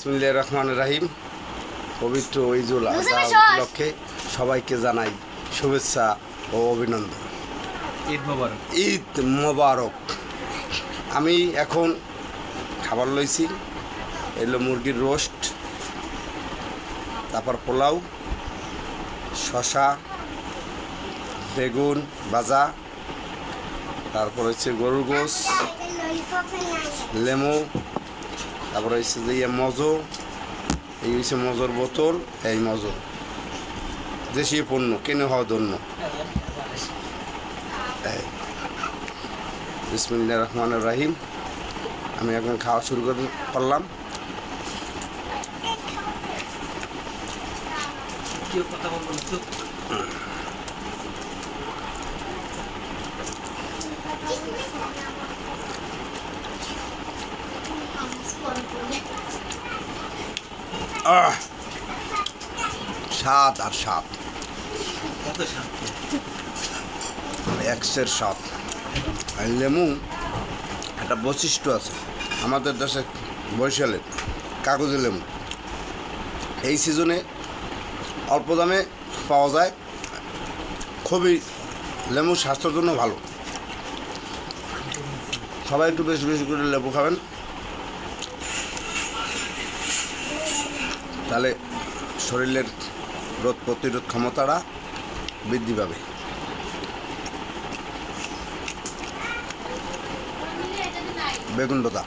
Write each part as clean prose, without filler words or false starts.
বিসমিল্লাহির রহমানির রহিম। পবিত্র ঈদুল আজহা উপলক্ষে সবাইকে জানাই শুভেচ্ছা ও অভিনন্দন। ঈদ মোবারক। ঈদ মোবারক। আমি এখন খাবার লইছি, এলো মুরগির রোস্ট, তারপর পোলাও, শসা, বেগুন ভাজা, তারপর হচ্ছে গরুর গোস, লেমু, তারপরে হচ্ছে যে মজো, এই হচ্ছে মজোর বোতল, এই মজো দেশীয় পণ্য কিনে হওয়া ধন্য। বিসমিল্লাহির রহমানির রহিম। আমি এখন খাওয়া শুরু করলাম। স্বাদ আর স্বাদ, এক্সের স্বাদ। লেমু একটা বৈশিষ্ট্য আছে আমাদের দেশে, বরিশালের কাগজি লেমু এই সিজনে অল্প দামে পাওয়া যায়। খুবই লেবু স্বাস্থ্যের জন্য ভালো। সবাই একটু বেশি বেশি করে লেবু খাবেন, তাহলে শরীরের রোগ প্রতিরোধ ক্ষমতাটা বৃদ্ধি পাবে। বেগুন ভাজা,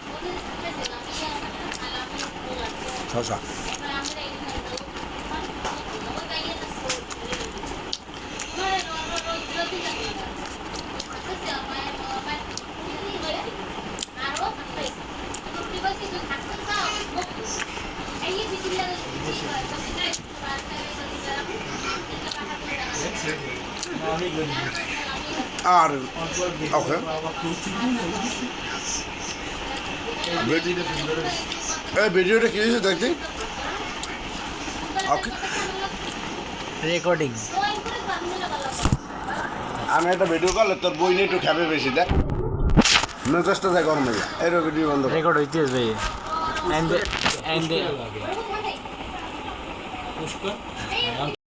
শসা, আর ওকে এই ভিডিওটা কি হয়েছে দেখতে? ওকে, রেকর্ডিং। আমি একটা ভিডিও করলে তোর বই নিয়ে একটু খাবে বেশি, দেখ মেজাজটা যায় গরম হয়ে যায়। এর ভিডিও বন্ধ রেকর্ড হইতে ভাই। এন্ড